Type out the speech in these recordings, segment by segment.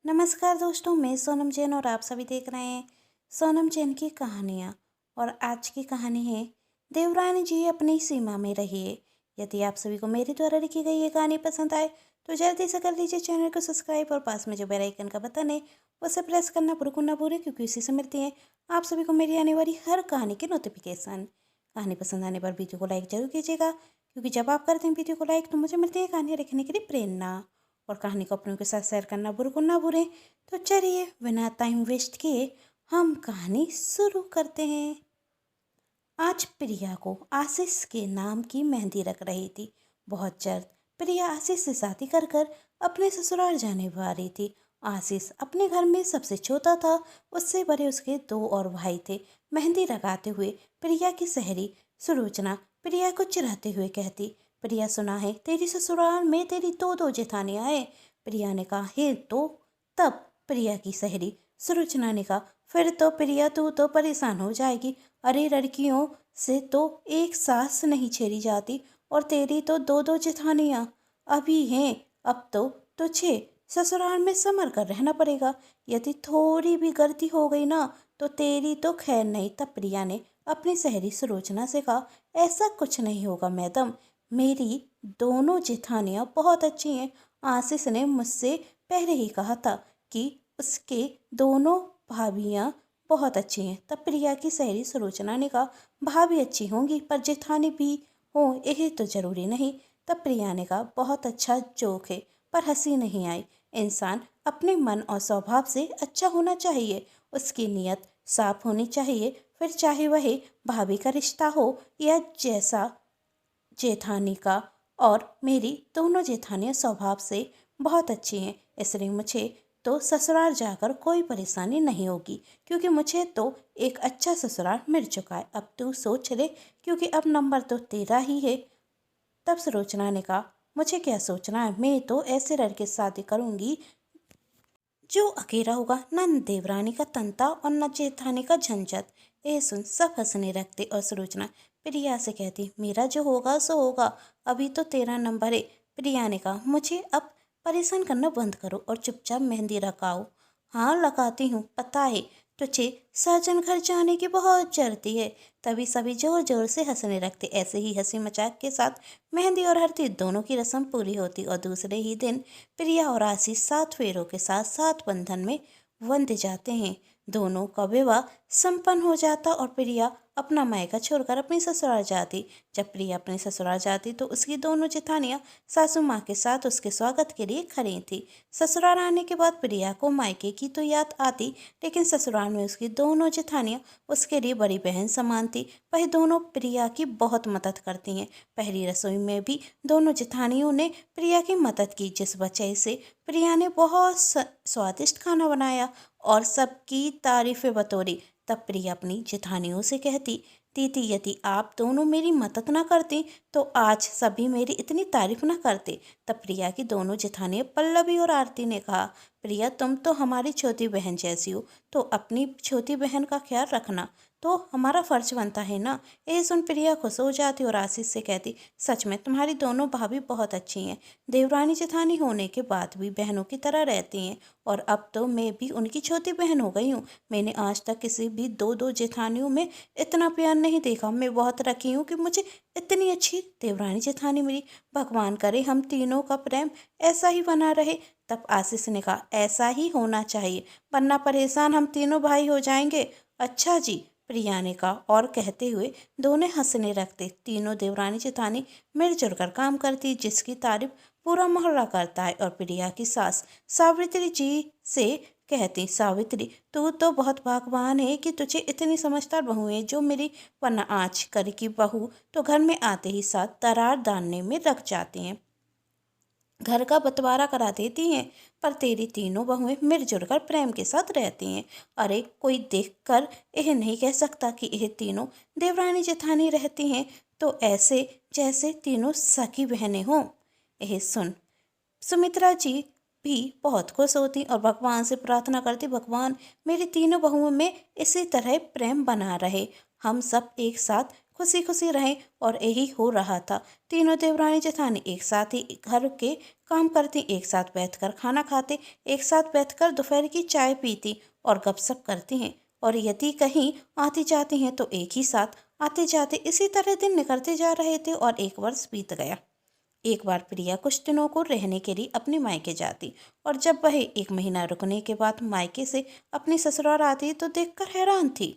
नमस्कार दोस्तों, मैं सोनम जैन और आप सभी देख रहे हैं सोनम जैन की कहानियाँ। और आज की कहानी है देवरानी जी अपनी सीमा में रहिए। यदि आप सभी को मेरे द्वारा लिखी गई ये कहानी पसंद आए तो जल्दी से कर लीजिए चैनल को सब्सक्राइब और पास में जो बेल आइकन का बटन है उसे प्रेस करना बिल्कुल ना भूलें, क्योंकि उसी से मिलती है आप सभी को मेरी आने वाली हर कहानी की नोटिफिकेशन। कहानी पसंद आने पर वीडियो को लाइक जरूर कीजिएगा, क्योंकि जब आप करते हैं वीडियो को लाइक तो मुझे मिलती है कहानियाँ लिखने के लिए प्रेरणा। और कहानी को अपनों के साथ शेयर करना बिल्कुल ना भूलें। तो चलिए बिना टाइम वेस्ट किए हम कहानी शुरू करते हैं। आज प्रिया को आशीष के नाम की मेहंदी रख रही थी। बहुत जल्द प्रिया आशीष से शादी कर कर अपने ससुराल जाने वाली थी। आशीष अपने घर में सबसे छोटा था। उससे बड़े उसके दो और भाई थे। मेहंदी लगाते हुए प्रिया की सहेली सुलोचना प्रिया को चिढ़ाते हुए कहती, प्रिया सुना है तेरी ससुराल में तेरी दो दो जेठानियां हैं। प्रिया ने कहा, हे तो तब प्रिया की सहेली सुलोचना ने कहा, फिर तो प्रिया तू तो परेशान हो जाएगी। अरे लड़कियों से तो एक सास नहीं छेड़ी जाती और तेरी तो दो दो जेठानियाँ अभी हैं। अब तो तुझे ससुराल में संभल कर रहना पड़ेगा। यदि थोड़ी भी गलती हो गई ना तो तेरी तो खैर नहीं। तब प्रिया ने अपनी सहेली सुलोचना से कहा, ऐसा कुछ नहीं होगा मैडम, मेरी दोनों जेठानियाँ बहुत अच्छी हैं। आशीष ने मुझसे पहले ही कहा था कि उसके दोनों भाभियाँ बहुत अच्छी हैं। तब प्रिया की सहेली सुलोचना ने कहा, भाभी अच्छी होंगी पर जेठानी भी हो यही तो जरूरी नहीं। तब प्रिया ने कहा, बहुत अच्छा जोक है पर हंसी नहीं आई। इंसान अपने मन और स्वभाव से अच्छा होना चाहिए, उसकी नीयत साफ होनी चाहिए, फिर चाहे वह भाभी का रिश्ता हो या जैसा जेठानी का। और मेरी दोनों जेठानियाँ स्वभाव से बहुत अच्छी हैं, इसलिए मुझे तो ससुराल जाकर कोई परेशानी नहीं होगी, क्योंकि मुझे तो एक अच्छा ससुराल मिल चुका है। अब तू सोच ले, क्योंकि अब नंबर तो तेरा ही है। तब सुलोचना ने कहा, मुझे क्या सोचना है, मैं तो ऐसे लड़के से शादी करूंगी जो अकेला होगा, न देवरानी का तंता और न जेठानी का झंझट। ए सुन सब हंसने रखते और सुलोचना प्रिया से कहती, मेरा जो होगा सो होगा, अभी तो तेरा नंबर है। प्रिया ने कहा, मुझे अब परेशान करना बंद करो और चुपचाप मेहंदी लगाओ। हाँ लगाती हूँ, पता है तुझे साजन घर जाने की बहुत जल्दी है। तभी सभी जोर जोर से हंसने लगते। ऐसे ही हंसी मजाक के साथ मेहंदी और हल्दी दोनों की रस्म पूरी होती और दूसरे ही दिन प्रिया और आशीष 7 फेरों के साथ 7 बंधन में बंध जाते हैं। दोनों का विवाह संपन्न हो जाता और प्रिया अपना मायका छोड़कर अपनी ससुराल जाती। जब प्रिया अपने ससुराल जाती तो उसकी दोनों जेठानियाँ सासू माँ के साथ उसके स्वागत के लिए खड़ी थी। ससुराल आने के बाद प्रिया को मायके की तो याद आती, लेकिन ससुराल में उसकी दोनों जेठानियाँ उसके लिए बड़ी बहन समान थी। वह दोनों प्रिया की बहुत मदद करती हैं। पहली रसोई में भी दोनों जेठानियों ने प्रिया की मदद की, जिस वजह से प्रिया ने बहुत स्वादिष्ट खाना बनाया और सबकी तारीफें बतौरी। तब प्रिया अपनी जेठानियों से कहती, दीदी यदि आप दोनों मेरी मदद ना करती तो आज सभी मेरी इतनी तारीफ ना करते। तब प्रिया की दोनों जेठानियाँ पल्लवी और आरती ने कहा, प्रिया तुम तो हमारी छोटी बहन जैसी हो, तो अपनी छोटी बहन का ख्याल रखना तो हमारा फर्ज बनता है ना। ये सुन प्रिया खुश हो जाती और आशीष से कहती, सच में तुम्हारी दोनों भाभी बहुत अच्छी हैं। देवरानी जेठानी होने के बाद भी बहनों की तरह रहती हैं और अब तो मैं भी उनकी छोटी बहन हो गई हूँ। मैंने आज तक किसी भी दो दो जेठानियों में इतना प्यार नहीं देखा। मैं बहुत रखी हूँ कि मुझे इतनी अच्छी देवरानी जेठानी मिली। भगवान करे हम तीनों का प्रेम ऐसा ही बना रहे। तब आशीष ने कहा, ऐसा ही होना चाहिए, वरना परेशान हम तीनों भाई हो जाएंगे। अच्छा जी, प्रिया ने कहा और कहते हुए दोनों हंसने लगते। तीनों देवरानी जेठानी मिलजुल कर काम करती, जिसकी तारीफ पूरा मोहल्ला करता है। और प्रिया की सास सावित्री जी से कहती, सावित्री तू तो बहुत भगवान है कि तुझे इतनी समझदार बहू है जो मेरी, वरना आज कल की बहू तो घर में आते ही साथ दरार डालने में लग जाती हैं, घर का बंटवारा करा देती हैं। पर तेरी तीनों बहुएं मिलजुल कर प्रेम के साथ रहती हैं। अरे कोई देखकर यह नहीं कह सकता कि यह तीनों देवरानी जेठानी रहती हैं, तो ऐसे जैसे तीनों सखी बहनें हों। यह सुन सुमित्रा जी भी बहुत खुश होती और भगवान से प्रार्थना करती, भगवान मेरी तीनों बहुओं में इसी तरह प्रेम बना रहे। हम सब एक साथ खुशी खुशी रहें। और यही हो रहा था। तीनों देवरानी जेठानी एक साथ ही घर के काम करती, एक साथ बैठकर खाना खाते, एक साथ बैठकर दोपहर की चाय पीती और गपशप करती हैं। और यदि कहीं आती जाती हैं तो एक ही साथ आते जाते। इसी तरह दिन निकलते जा रहे थे और एक वर्ष बीत गया। एक बार प्रिया कुछ दिनों को रहने के लिए अपने मायके जाती और जब वह 1 महीना रुकने के बाद मायके से अपनी ससुराल आती तो देखकर हैरान थी।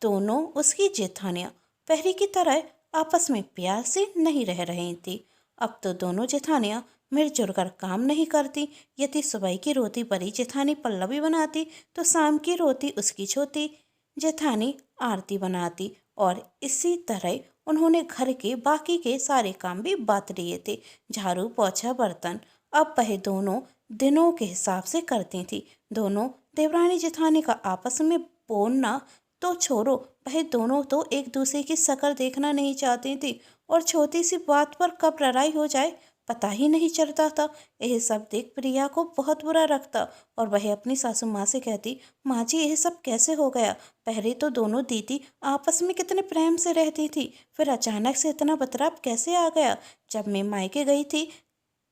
दोनों उसकी जेठानियाँ पहले की तरह आपस में प्यार से नहीं रह रही थी। अब तो दोनों जेठानियाँ मिलजुल कर काम नहीं करती। यदि सुबह की रोटी बड़ी जेठानी पल्लवी बनाती तो शाम की रोटी उसकी छोटी जेठानी आरती बनाती। और इसी तरह उन्होंने घर के बाकी के सारे काम भी बांट लिए थे। झाड़ू पोछा बर्तन अब वह दोनों दिनों के हिसाब से करती थी। दोनों देवरानी जेठानी का आपस में बोलना तो छोड़ो, वह दोनों तो एक दूसरे की शक्ल देखना नहीं चाहती थी और छोटी सी बात पर कब लड़ाई हो जाए पता ही नहीं चलता था। यह सब देख प्रिया को बहुत बुरा लगता और वह अपनी सासू माँ से कहती, माँ जी यह सब कैसे हो गया? पहले तो दोनों दीदी आपस में कितने प्रेम से रहती थी, फिर अचानक से इतना बदलाव कैसे आ गया? जब मैं मायके गई थी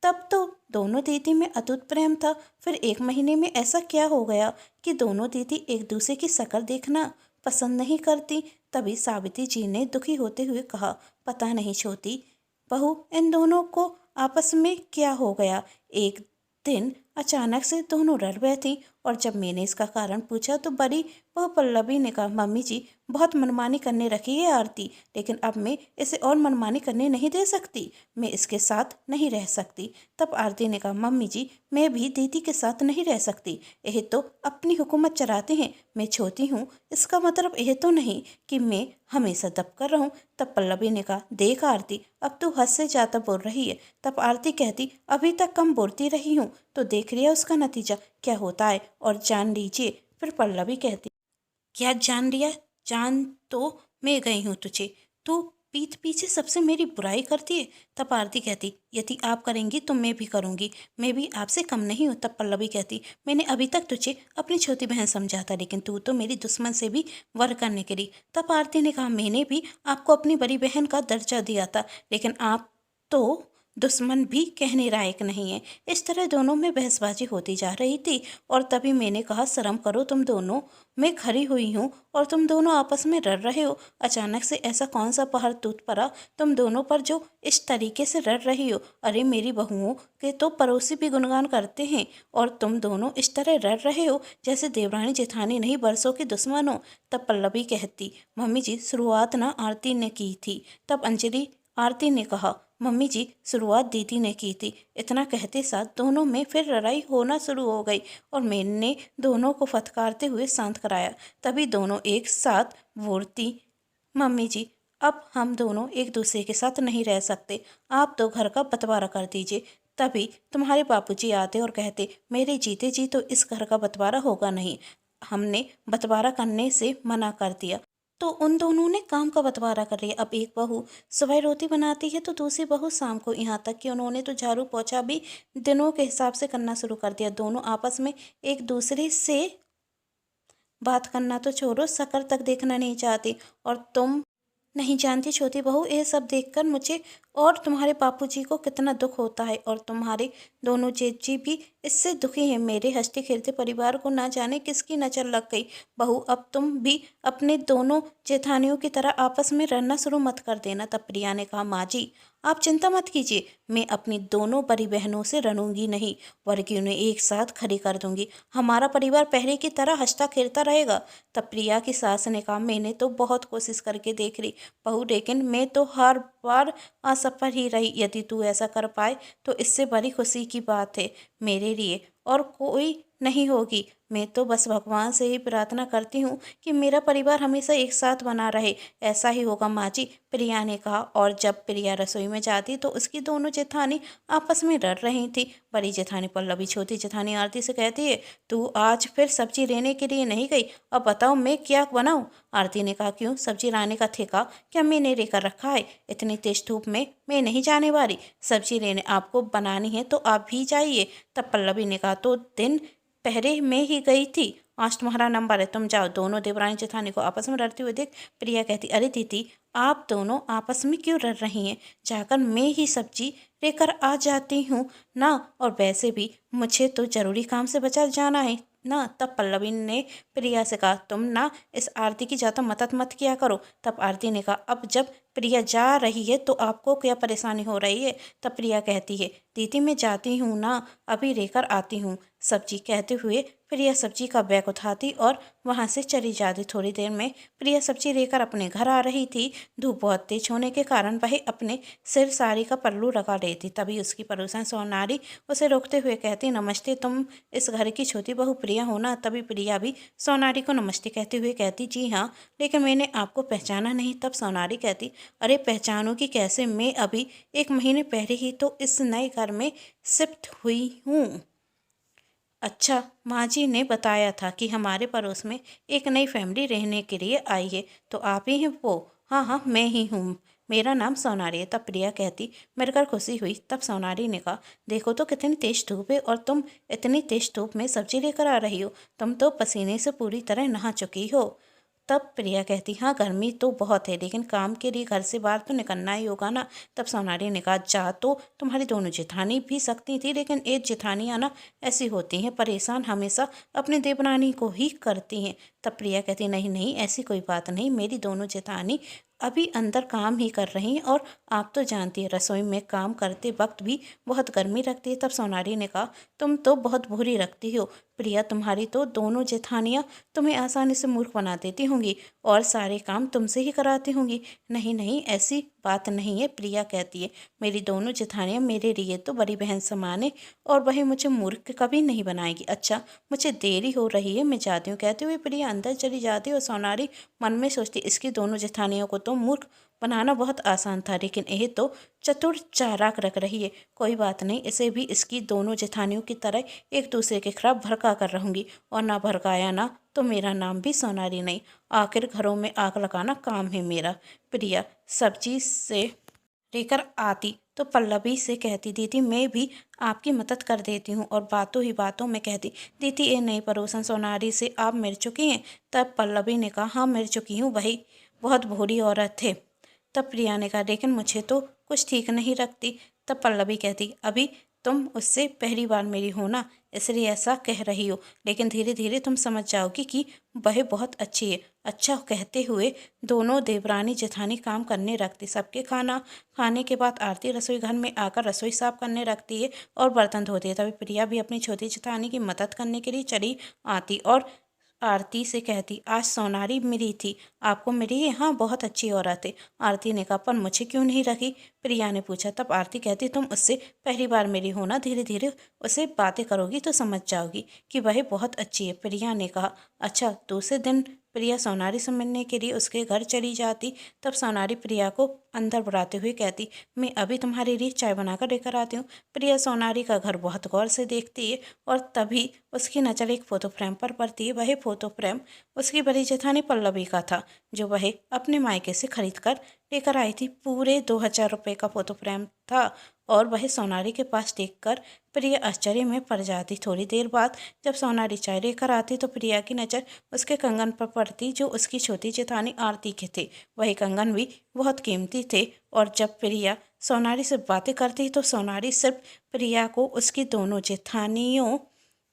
तब तो दोनों दीदी में अटूट प्रेम था, फिर 1 महीने में ऐसा क्या हो गया कि दोनों दीदी एक दूसरे की शक्ल देखना पसंद नहीं करती? तभी सावित्री जी ने दुखी होते हुए कहा, पता नहीं छोटी बहू इन दोनों को आपस में क्या हो गया। एक दिन अचानक से दोनों लड़ बैठी और जब मैंने इसका कारण पूछा तो बड़ी बहू पल्लवी ने कहा, मम्मी जी बहुत मनमानी करने रखी है आरती, लेकिन अब मैं इसे और मनमानी करने नहीं दे सकती, मैं इसके साथ नहीं रह सकती। तब आरती ने कहा, मम्मी जी मैं भी दीदी के साथ नहीं रह सकती, यह तो अपनी हुकूमत चलाते हैं, मैं छोटी हूँ, इसका मतलब यह तो नहीं कि मैं हमेशा दब कर रहूं। तब पल्लवी ने कहा, देख आरती अब तू हद से ज़्यादा बोल रही है। तब आरती कहती, अभी तक कम बोलती रही हूँ तो देख लिया उसका नतीजा क्या होता है और जान लीजिए। फिर पल्लवी कहती, क्या जान लिया? जान तो मैं गई हूँ तुझे, तू पीठ पीछे सबसे मेरी बुराई करती है। तब आरती कहती, यदि आप करेंगी तो मैं भी करूँगी, मैं भी आपसे कम नहीं हूँ। तब पल्लवी कहती, मैंने अभी तक तुझे अपनी छोटी बहन समझा था, लेकिन तू तो मेरी दुश्मन से भी वर करने के लिए। तब आरती ने कहा, मैंने भी आपको अपनी बड़ी बहन का दर्जा दिया था, लेकिन आप तो दुश्मन भी कहने लायक नहीं है। इस तरह दोनों में बहसबाजी होती जा रही थी और तभी मैंने कहा, शर्म करो तुम दोनों, मैं खड़ी हुई हूँ और तुम दोनों आपस में लड़ रहे हो। अचानक से ऐसा कौन सा पहाड़ टूट पड़ा तुम दोनों पर जो इस तरीके से लड़ रही हो? अरे मेरी बहुओं के तो पड़ोसी भी गुणगान करते हैं और तुम दोनों इस तरह लड़ रहे हो जैसे देवरानी जेठानी नहीं बरसों की दुश्मन हो। तब पल्लवी कहती, मम्मी जी शुरुआत ना आरती ने की थी। तब अंजलि आरती ने कहा, मम्मी जी शुरुआत दीदी ने की थी। इतना कहते साथ दोनों में फिर लड़ाई होना शुरू हो गई और मैंने दोनों को फटकारते हुए शांत कराया। तभी दोनों एक साथ बोलती, मम्मी जी अब हम दोनों एक दूसरे के साथ नहीं रह सकते, आप तो घर का बंटवारा कर दीजिए। तभी तुम्हारे बापूजी आते और कहते, मेरे जीते जी तो इस घर का बंटवारा होगा नहीं, हमने बंटवारा करने से मना कर दिया। तो उन दोनों ने काम का बंटवारा कर लिया। अब एक बहू सुबह रोटी बनाती है तो दूसरी बहू शाम को, यहाँ तक कि उन्होंने तो झाड़ू पोछा भी दिनों के हिसाब से करना शुरू कर दिया। दोनों आपस में एक दूसरे से बात करना तो छोड़ो, शक्ल तक देखना नहीं चाहती। और तुम नहीं जानती छोटी बहू, ये सब देखकर मुझे और तुम्हारे बापूजी को कितना दुख होता है और तुम्हारे दोनों जेठ जी भी इससे दुखी हैं। मेरे हंसते खेलते परिवार को ना जाने किसकी नज़र लग गई। बहू अब तुम भी अपने दोनों जेठानियों की तरह आपस में रहना शुरू मत कर देना। तब प्रिया ने कहा, माँ जी आप चिंता मत कीजिए, मैं अपनी दोनों बड़ी बहनों से रणूंगी नहीं, बल्कि उन्हें एक साथ खड़ी कर दूंगी। हमारा परिवार पहले की तरह हंसता खेलता रहेगा। तब प्रिया की सास ने कहा, मैंने तो बहुत कोशिश करके देख ली बहू, लेकिन मैं तो हर बार असफल ही रही। यदि तू ऐसा कर पाए तो इससे बड़ी खुशी की बात है मेरे लिए और कोई नहीं होगी। मैं तो बस भगवान से ही प्रार्थना करती हूँ कि मेरा परिवार हमेशा एक साथ बना रहे। ऐसा ही होगा माँ जी, प्रिया ने कहा। और जब प्रिया रसोई में जाती तो उसकी दोनों जेठानी आपस में लड़ रही थी। बड़ी जेठानी पल्लवी छोटी जेठानी आरती से कहती है, तू आज फिर सब्जी लेने के लिए नहीं गई, अब बताओ मैं क्या बनाऊं? आरती ने कहा, क्यों, सब्जी लाने का ठेका क्या मैंने लेकर रखा है? इतनी तेज धूप में मैं नहीं जाने वाली, सब्जी लेने आपको बनानी है तो आप भी जाइए। तब पल्लवी ने कहा, तो दिन पहले मैं ही गई थी आज तुम्हारा नंबर है, तुम जाओ। दोनों देवरानी जेठानी को आपस में लड़ते हुए देख प्रिया कहती, अरे दीदी आप दोनों आपस में क्यों लड़ रही हैं? जाकर मैं ही सब्जी लेकर आ जाती हूँ ना, और वैसे भी मुझे तो ज़रूरी काम से बाजार जाना है ना। तब पल्लवी ने प्रिया से कहा, तुम ना इस आरती की ज़्यादा मदद मत किया करो। तब आरती ने कहा, अब जब प्रिया जा रही है तो आपको क्या परेशानी हो रही है? तब प्रिया कहती है, दीदी मैं जाती हूँ ना, अभी लेकर आती हूँ सब्जी। कहते हुए प्रिया सब्जी का बैग उठाती और वहाँ से चली जाती। थोड़ी देर में प्रिया सब्जी लेकर अपने घर आ रही थी। धूप बहुत तेज होने के कारण वह अपने सिर साड़ी का पल्लू लगा रही थी। तभी उसकी पड़ोसन सोनारी उसे रोकते हुए कहती, नमस्ते, तुम इस घर की छोटी बहू प्रिया हो ना? तभी प्रिया भी सोनारी को नमस्ते कहते हुए कहती, जी हाँ, लेकिन मैंने आपको पहचाना नहीं। तब सोनारी कहती, अरे पहचानों की कैसे, मैं अभी 1 महीने पहले ही तो इस नए घर में शिफ्ट हुई हूँ। अच्छा, माँ जी ने बताया था कि हमारे पड़ोस में एक नई फैमिली रहने के लिए आई है, तो आप ही हैं वो? हाँ हाँ, मैं ही हूँ, मेरा नाम सोनारी है। तब प्रिया कहती, मिलकर खुशी हुई। तब सोनारी ने कहा, देखो तो कितनी तेज धूप है और तुम इतनी तेज धूप में सब्जी लेकर आ रही हो, तुम तो पसीने से पूरी तरह नहा चुकी हो। तब प्रिया कहती, हाँ गर्मी तो बहुत है, लेकिन काम के लिए घर से बाहर तो निकलना ही होगा ना। तब सोनारी ने कहा, जा तो तुम्हारी दोनों जेठानी भी सकती थी, लेकिन एक जेठानियाँ ना ऐसी होती हैं, परेशान हमेशा अपनी देवरानी को ही करती हैं। तब प्रिया कहती, नहीं नहीं, ऐसी कोई बात नहीं, मेरी दोनों जेठानी अभी अंदर काम ही कर रही हैं, और आप तो जानती है रसोई में काम करते वक्त भी बहुत गर्मी लगती है। तब सोनारी ने कहा, तुम तो बहुत बुरी रखती हो प्रिया, तुम्हारी तो दोनों जेठानियाँ तुम्हें आसानी से मूर्ख बना देती होंगी और सारे काम तुमसे ही कराती होंगी। नहीं नहीं, ऐसी बात नहीं है। प्रिया कहती है, मेरी दोनों जेठानियाँ मेरे लिए तो बड़ी बहन समान है और वही मुझे मूर्ख कभी नहीं बनाएगी। अच्छा, मुझे देरी हो रही है, मैं जाती हूँ। कहते हुए प्रिया अंदर चली जाती और सोनारी मन में सोचती, इसकी दोनों जेठानियों को तो मूर्ख बनाना बहुत आसान था, लेकिन यह तो चतुर चालाक रख रही है। कोई बात नहीं, इसे भी इसकी दोनों जेठानियों की तरह एक दूसरे के खिलाफ भड़का कर रहूंगी, और ना भड़काया ना तो मेरा नाम भी सोनारी नहीं। आखिर घरों में आग लगाना काम है मेरा। प्रिया सब्जी से लेकर आती तो पल्लवी से कहती, दीदी मैं भी आपकी मदद कर देती हूँ, और बातों ही बातों में कहती, दीदी ये नई पड़ोसन सोनारी से आप मिल चुकी हैं? तब पल्लवी ने कहा, हाँ मिल चुकी हूँ, वही बहुत बुरी औरत थे। तब प्रिया ने कहा, लेकिन मुझे तो कुछ ठीक नहीं रखती। तब पल्लवी कहती, अभी तुम उससे पहली बार मिली हो ना, इसलिए ऐसा कह रही हो, लेकिन धीरे धीरे तुम समझ जाओगी कि वह बहुत अच्छी है। अच्छा, कहते हुए दोनों देवरानी जेठानी काम करने रखती। सबके खाना खाने के बाद आरती रसोई घर में आकर रसोई साफ करने रखती है और बर्तन धोती है। तभी प्रिया भी अपनी छोटी जेठानी की मदद करने के लिए चली आती और आरती से कहती, आज सोनारी मिली थी, आपको मिली है? हाँ बहुत अच्छी औरत है। आरती ने कहा, पर मुझे क्यों नहीं रखी? प्रिया ने पूछा। तब आरती कहती, तुम उससे पहली बार मिली हो ना, धीरे धीरे उससे बातें करोगी तो समझ जाओगी कि वह बहुत अच्छी है। प्रिया ने कहा, अच्छा। दूसरे दिन प्रिया सोनारी से मिलने के लिए उसके घर चली जाती। तब सोनारी प्रिया को अंदर बुलाते हुए कहती, मैं अभी तुम्हारे लिए चाय बनाकर लेकर आती हूँ। प्रिया सोनारी का घर बहुत गौर से देखती है और तभी उसकी नज़र एक फ़ोटो फ्रेम पर पड़ती है। वह फ़ोटो फ्रेम उसकी बड़ी जेठानी पल्लवी का था, जो वह अपने मायके से खरीद कर लेकर आई थी। पूरे 2000 रुपये का फ़ोटो फ्रेम था, और वह सोनारी के पास देखकर प्रिया आश्चर्य में पड़ जाती। थोड़ी देर बाद जब सोनारी चाय लेकर आती तो प्रिया की नज़र उसके कंगन पर पड़ती, जो उसकी छोटी जेठानी आरती के थे। वही कंगन भी बहुत कीमती थे, और जब प्रिया सोनारी से बातें करती तो सोनारी सिर्फ प्रिया को उसकी दोनों जेठानियों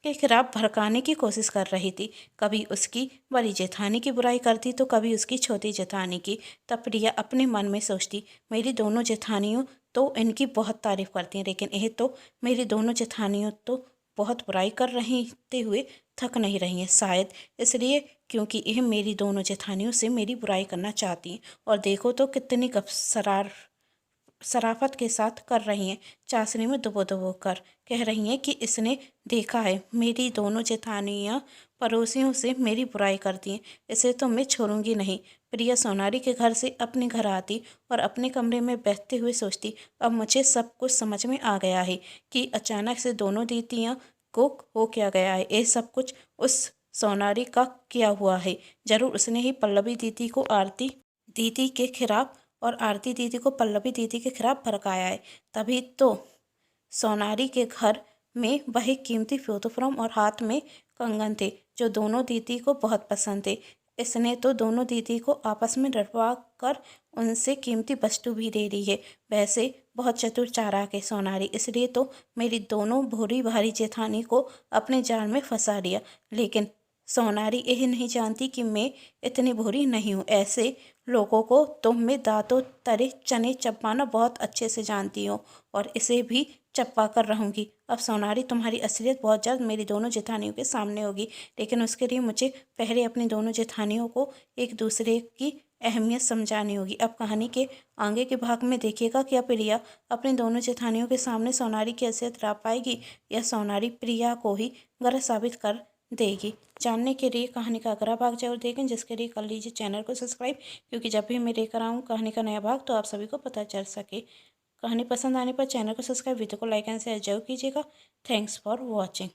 के खिलाफ भड़काने की कोशिश कर रही थी। कभी उसकी बड़ी जेठानी की बुराई करती तो कभी उसकी छोटी जेठानी की। तब प्रिया अपने मन में सोचती, मेरी दोनों जेठानियों तो इनकी बहुत तारीफ करती हैं, लेकिन यह तो मेरी दोनों जेठानियों तो बहुत बुराई कर रहते हुए थक नहीं रही हैं, शायद इसलिए क्योंकि यह मेरी दोनों जेठानियों से मेरी बुराई करना चाहती हैं। और देखो तो कितनी शराफत के साथ कर रही हैं। चाशनी में दुबो दुबो कर कह रही हैं कि इसने देखा है मेरी दोनों जेठानियाँ पड़ोसियों से मेरी बुराई करती हैं, इसे तो मैं छोड़ूंगी नहीं। प्रिया सोनारी के घर से अपने घर आती और अपने कमरे में बैठते हुए सोचती, अब मुझे सब कुछ समझ में आ गया है कि अचानक से दोनों दीदियाँ को हो क्या गया है। ये सब कुछ उस सोनारी का किया हुआ है। जरूर उसने ही पल्लवी दीदी को आरती दीदी के खिलाफ और आरती दीदी को पल्लवी दीदी के खिलाफ भड़काया है। तभी तो सोनारी के घर में वही कीमती फ्रोम और हाथ में कंगन थे जो दोनों दीदी को बहुत पसंद थे। इसने तो दोनों दीदी को आपस में डरवा कर उनसे कीमती वस्तु भी दे दी है। वैसे बहुत चतुर चालाक है सोनारी, इसलिए तो मेरी दोनों भोली भारी जेठानी को अपने जाल में फंसा दिया। लेकिन सोनारी यही नहीं जानती कि मैं इतनी भोली नहीं हूँ। ऐसे लोगों को तो मैं दांतों तले चने चबाना बहुत अच्छे से जानती हूँ और इसे भी चपा कर रहूँगी। अब सोनारी तुम्हारी असलियत बहुत जल्द मेरी दोनों जेठानियों के सामने होगी, लेकिन उसके लिए मुझे पहले अपनी दोनों जेठानियों को एक दूसरे की अहमियत समझानी होगी। अब कहानी के आगे के भाग में देखिएगा क्या प्रिया अपनी दोनों जेठानियों के सामने सोनारी की असलियत ला पाएगी या सोनारी प्रिया को ही गलत साबित कर देगी। जानने के लिए कहानी का अगला भाग जरूर देखें, जिसके लिए कर लीजिए चैनल को सब्सक्राइब, क्योंकि जब भी मैं लेकर आऊँ कहानी का नया भाग तो आप सभी को पता चल सके। कहानी पसंद आने पर चैनल को सब्सक्राइब, वीडियो को लाइक एंड शेयर जरूर कीजिएगा। Thanks for watching.